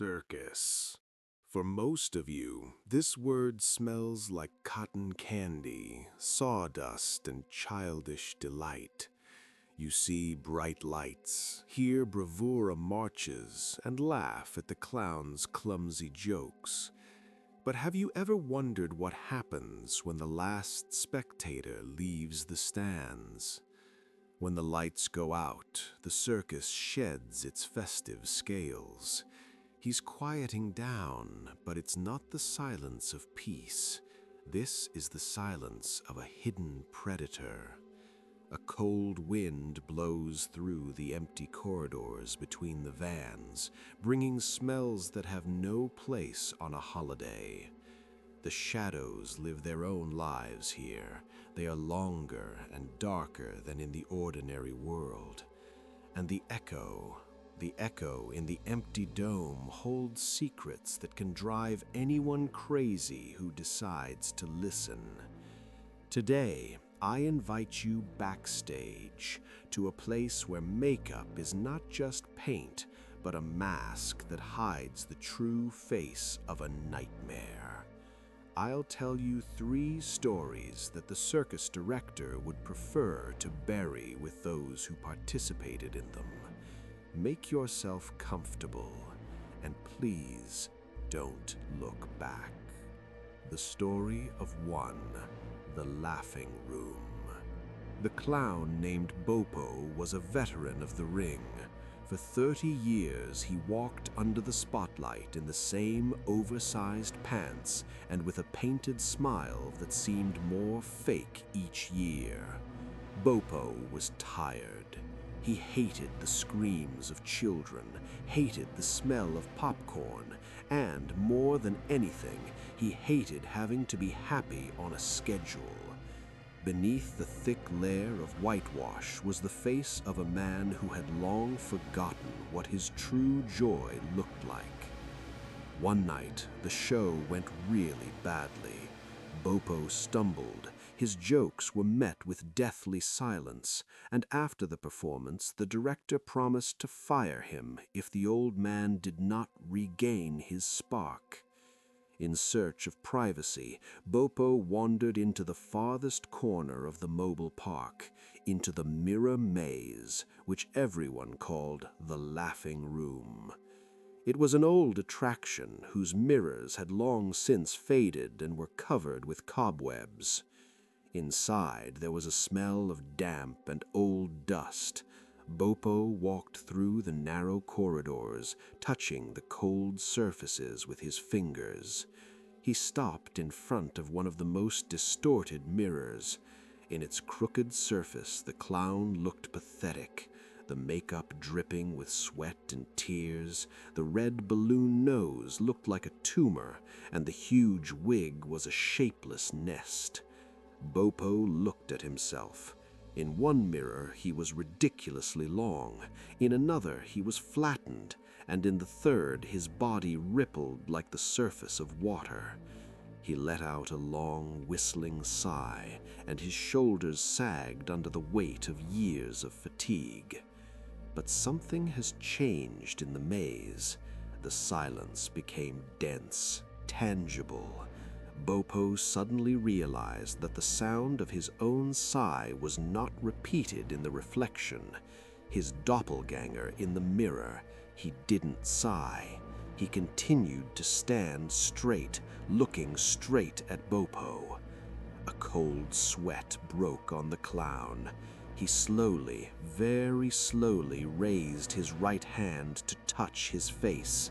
Circus. For most of you, this word smells like cotton candy, sawdust, and childish delight. You see bright lights, hear bravura marches, and laugh at the clown's clumsy jokes. But have you ever wondered what happens when the last spectator leaves the stands? When the lights go out, the circus sheds its festive scales. He's quieting down, but it's not the silence of peace. This is the silence of a hidden predator. A cold wind blows through the empty corridors between the vans, bringing smells that have no place on a holiday. The shadows live their own lives here. They are longer and darker than in the ordinary world. And the echo in the empty dome holds secrets that can drive anyone crazy who decides to listen. Today, I invite you backstage to a place where makeup is not just paint, but a mask that hides the true face of a nightmare. I'll tell you 3 stories that the circus director would prefer to bury with those who participated in them. Make yourself comfortable, and please don't look back. The story of one, the laughing room. The clown named Bopo was a veteran of the ring. For 30 years, he walked under the spotlight in the same oversized pants and with a painted smile that seemed more fake each year. Bopo was tired. He hated the screams of children, hated the smell of popcorn, and more than anything, he hated having to be happy on a schedule. Beneath the thick layer of whitewash was the face of a man who had long forgotten what his true joy looked like. One night, the show went really badly. Bopo stumbled. His jokes were met with deathly silence, and after the performance, the director promised to fire him if the old man did not regain his spark. In search of privacy, Bopo wandered into the farthest corner of the mobile park, into the mirror maze, which everyone called the Laughing Room. It was an old attraction whose mirrors had long since faded and were covered with cobwebs. Inside, there was a smell of damp and old dust. Bopo walked through the narrow corridors, touching the cold surfaces with his fingers. He stopped in front of one of the most distorted mirrors. In its crooked surface, the clown looked pathetic, the makeup dripping with sweat and tears. The red balloon nose looked like a tumor, and the huge wig was a shapeless nest. Bopo looked at himself. In one mirror, he was ridiculously long. In another, he was flattened, and in the third, his body rippled like the surface of water. He let out a long, whistling sigh, and his shoulders sagged under the weight of years of fatigue. But something has changed in the maze. The silence became dense, tangible. Bopo suddenly realized that the sound of his own sigh was not repeated in the reflection. His doppelganger in the mirror, he didn't sigh. He continued to stand straight, looking straight at Bopo. A cold sweat broke on the clown. He slowly, very slowly raised his right hand to touch his face.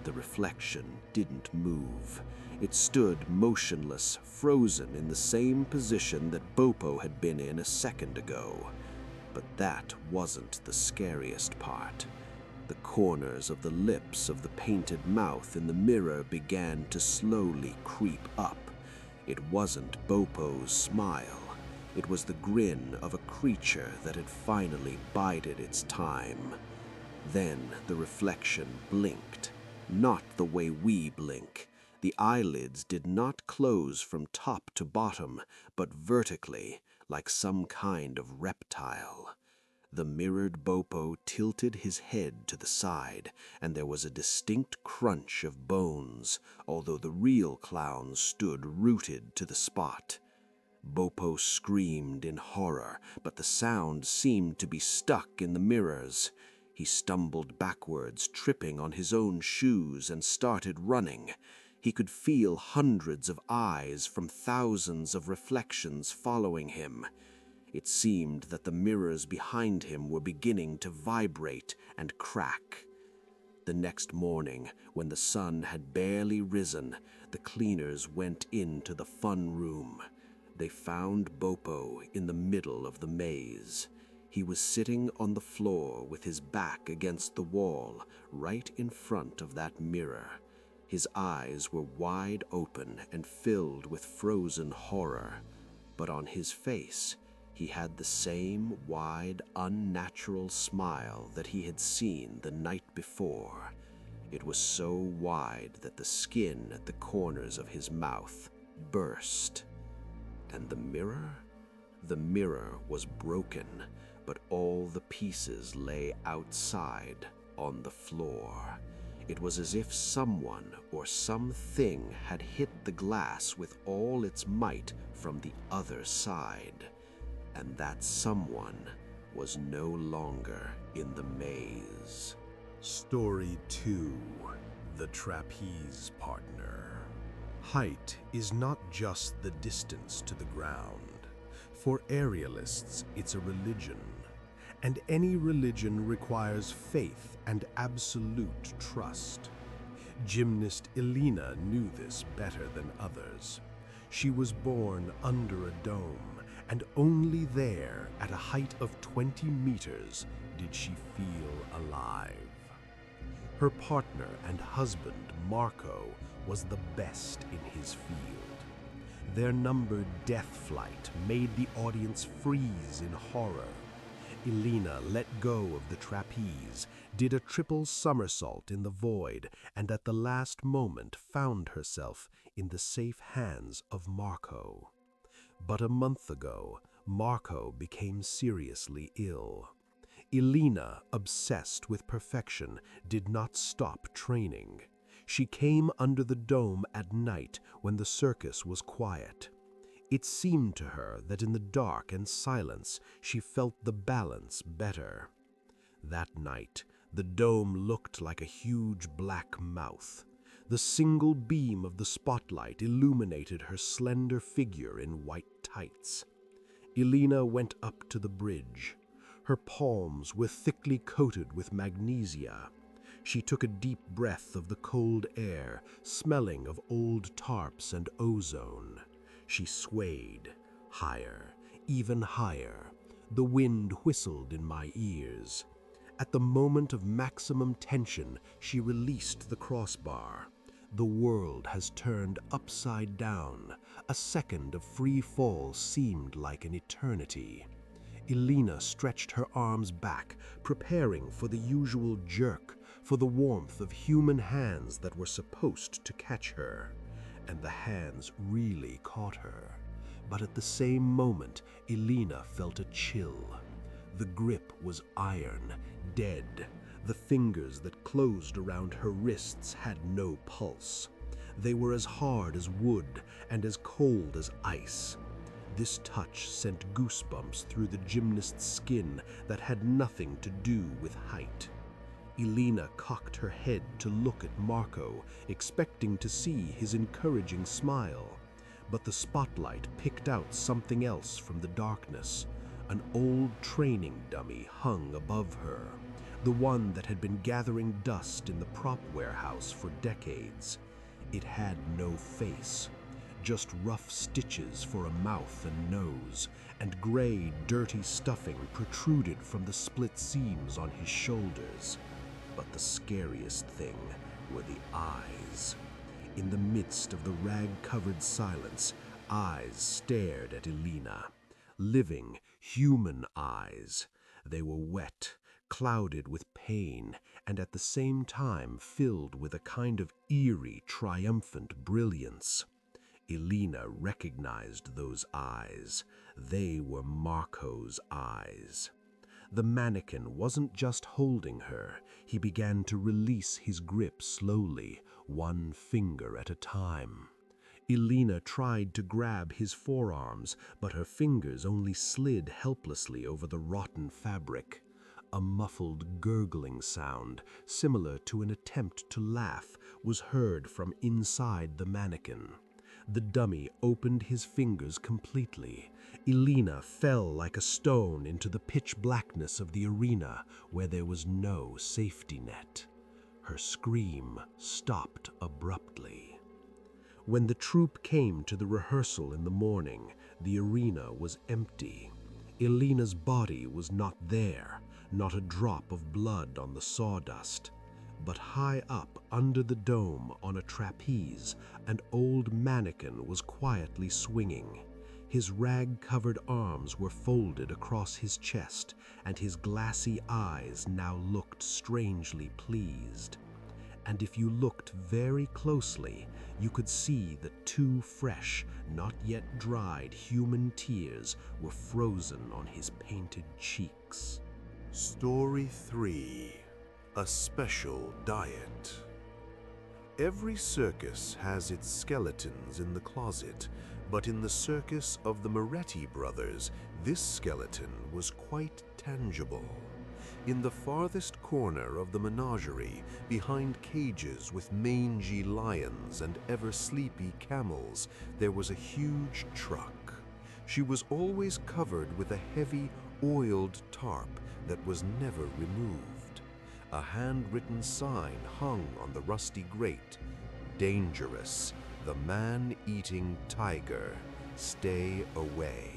The reflection didn't move. It stood motionless, frozen in the same position that Bopo had been in a second ago. But that wasn't the scariest part. The corners of the lips of the painted mouth in the mirror began to slowly creep up. It wasn't Bopo's smile. It was the grin of a creature that had finally bided its time. Then the reflection blinked. Not the way we blink. The eyelids did not close from top to bottom, but vertically, like some kind of reptile. The mirrored Bopo tilted his head to the side, and there was a distinct crunch of bones, although the real clown stood rooted to the spot. Bopo screamed in horror, but the sound seemed to be stuck in the mirrors. He stumbled backwards, tripping on his own shoes, and started running. He could feel hundreds of eyes from thousands of reflections following him. It seemed that the mirrors behind him were beginning to vibrate and crack. The next morning, when the sun had barely risen, the cleaners went into the fun room. They found Bopo in the middle of the maze. He was sitting on the floor with his back against the wall, right in front of that mirror. His eyes were wide open and filled with frozen horror, but on his face, he had the same wide, unnatural smile that he had seen the night before. It was so wide that the skin at the corners of his mouth burst. And the mirror? The mirror was broken, but all the pieces lay outside on the floor. It was as if someone or something had hit the glass with all its might from the other side. And that someone was no longer in the maze. Story 2. The Trapeze Partner. Height is not just the distance to the ground. For aerialists, it's a religion. And any religion requires faith and absolute trust. Gymnast Elena knew this better than others. She was born under a dome, and only there, at a height of 20 meters, did she feel alive. Her partner and husband, Marco, was the best in his field. Their numbered death flight made the audience freeze in horror. Elena let go of the trapeze, did a triple somersault in the void, and at the last moment found herself in the safe hands of Marco. But a month ago, Marco became seriously ill. Elena, obsessed with perfection, did not stop training. She came under the dome at night when the circus was quiet. It seemed to her that in the dark and silence she felt the balance better. That night, the dome looked like a huge black mouth. The single beam of the spotlight illuminated her slender figure in white tights. Elena went up to the bridge. Her palms were thickly coated with magnesia. She took a deep breath of the cold air, smelling of old tarps and ozone. She swayed, higher, even higher. The wind whistled in my ears. At the moment of maximum tension, she released the crossbar. The world has turned upside down. A second of free fall seemed like an eternity. Elena stretched her arms back, preparing for the usual jerk, for the warmth of human hands that were supposed to catch her. And the hands really caught her. But at the same moment, Elena felt a chill. The grip was iron, dead. The fingers that closed around her wrists had no pulse. They were as hard as wood and as cold as ice. This touch sent goosebumps through the gymnast's skin that had nothing to do with height. Elena cocked her head to look at Marco, expecting to see his encouraging smile. But the spotlight picked out something else from the darkness. An old training dummy hung above her, the one that had been gathering dust in the prop warehouse for decades. It had no face, just rough stitches for a mouth and nose, and gray, dirty stuffing protruded from the split seams on his shoulders. But the scariest thing were the eyes. In the midst of the rag-covered silence, eyes stared at Elena. Living, human eyes. They were wet, clouded with pain, and at the same time filled with a kind of eerie, triumphant brilliance. Elena recognized those eyes. They were Marco's eyes. The mannequin wasn't just holding her. He began to release his grip slowly, one finger at a time. Elena tried to grab his forearms, but her fingers only slid helplessly over the rotten fabric. A muffled gurgling sound, similar to an attempt to laugh, was heard from inside the mannequin. The dummy opened his fingers completely. Elena fell like a stone into the pitch blackness of the arena where there was no safety net. Her scream stopped abruptly. When the troupe came to the rehearsal in the morning, the arena was empty. Elena's body was not there, not a drop of blood on the sawdust. But high up under the dome on a trapeze, an old mannequin was quietly swinging. His rag-covered arms were folded across his chest, and his glassy eyes now looked strangely pleased. And if you looked very closely, you could see that two fresh, not yet dried human tears were frozen on his painted cheeks. Story 3. A Special Diet. Every circus has its skeletons in the closet, but in the circus of the Moretti brothers, this skeleton was quite tangible. In the farthest corner of the menagerie, behind cages with mangy lions and ever-sleepy camels, there was a huge truck. She was always covered with a heavy, oiled tarp that was never removed. A handwritten sign hung on the rusty grate. Dangerous, the man-eating tiger. Stay away.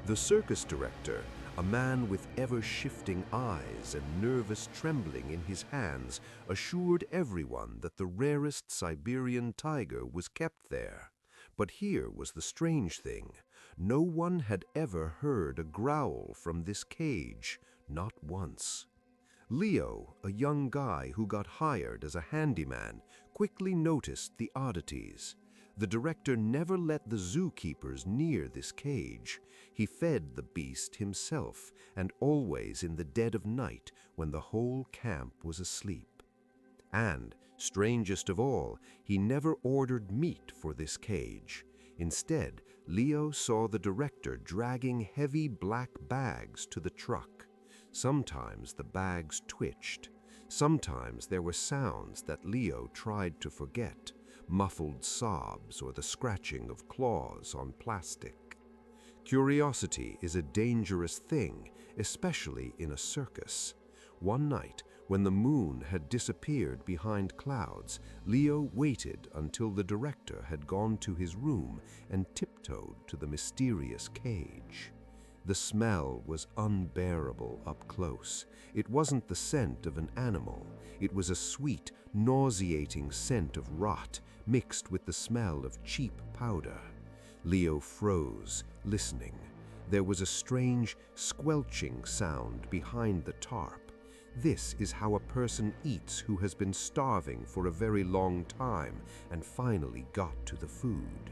The circus director, a man with ever-shifting eyes and nervous trembling in his hands, assured everyone that the rarest Siberian tiger was kept there. But here was the strange thing. No one had ever heard a growl from this cage, not once. Leo, a young guy who got hired as a handyman, quickly noticed the oddities. The director never let the zookeepers near this cage. He fed the beast himself, and always in the dead of night when the whole camp was asleep. And, strangest of all, he never ordered meat for this cage. Instead, Leo saw the director dragging heavy black bags to the truck. Sometimes the bags twitched. Sometimes there were sounds that Leo tried to forget, muffled sobs or the scratching of claws on plastic. Curiosity is a dangerous thing, especially in a circus. One night, when the moon had disappeared behind clouds, Leo waited until the director had gone to his room and tiptoed to the mysterious cage. The smell was unbearable up close. It wasn't the scent of an animal. It was a sweet, nauseating scent of rot mixed with the smell of cheap powder. Leo froze, listening. There was a strange, squelching sound behind the tarp. This is how a person eats who has been starving for a very long time and finally got to the food.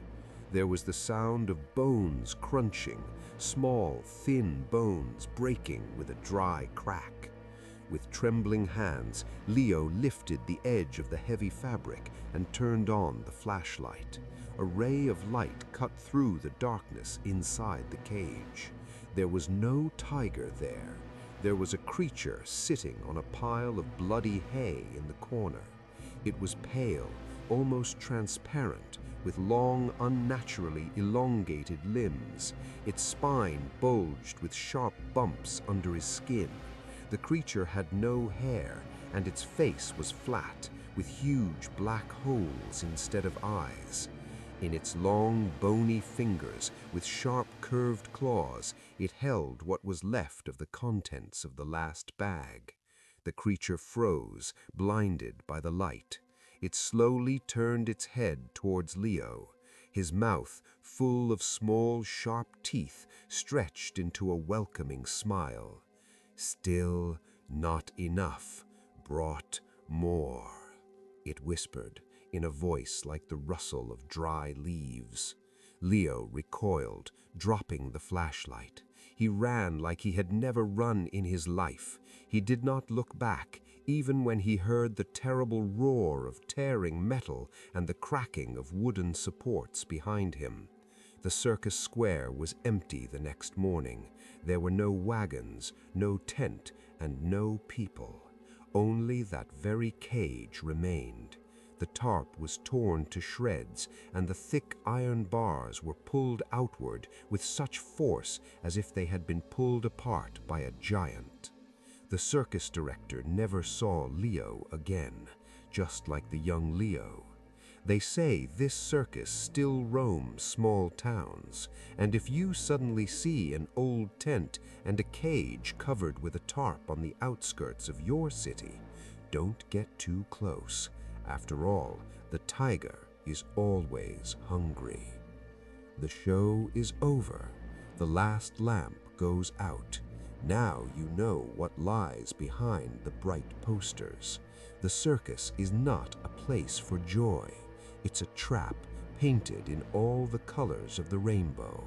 There was the sound of bones crunching, small, thin bones breaking with a dry crack. With trembling hands, Leo lifted the edge of the heavy fabric and turned on the flashlight. A ray of light cut through the darkness inside the cage. There was no tiger there. There was a creature sitting on a pile of bloody hay in the corner. It was pale, almost transparent, with long, unnaturally elongated limbs. Its spine bulged with sharp bumps under his skin. The creature had no hair, and its face was flat, with huge black holes instead of eyes. In its long, bony fingers, with sharp, curved claws, it held what was left of the contents of the last bag. The creature froze, blinded by the light. It slowly turned its head towards Leo. His mouth, full of small, sharp teeth, stretched into a welcoming smile. "Still not enough. Brought more," it whispered, in a voice like the rustle of dry leaves. Leo recoiled, dropping the flashlight. He ran like he had never run in his life. He did not look back, even when he heard the terrible roar of tearing metal and the cracking of wooden supports behind him. The circus square was empty the next morning. There were no wagons, no tent, and no people. Only that very cage remained. The tarp was torn to shreds, and the thick iron bars were pulled outward with such force as if they had been pulled apart by a giant. The circus director never saw Leo again, just like the young Leo. They say this circus still roams small towns, and if you suddenly see an old tent and a cage covered with a tarp on the outskirts of your city, don't get too close. After all, the tiger is always hungry. The show is over. The last lamp goes out. Now you know what lies behind the bright posters. The circus is not a place for joy. It's a trap painted in all the colors of the rainbow.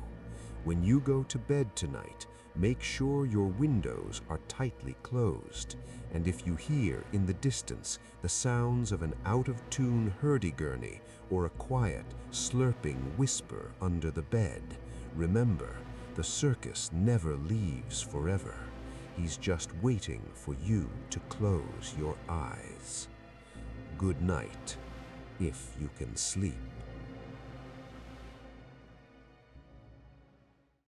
When you go to bed tonight, make sure your windows are tightly closed, and if you hear in the distance the sounds of an out-of-tune hurdy-gurdy or a quiet, slurping whisper under the bed, remember, the circus never leaves forever. He's just waiting for you to close your eyes. Good night, if you can sleep.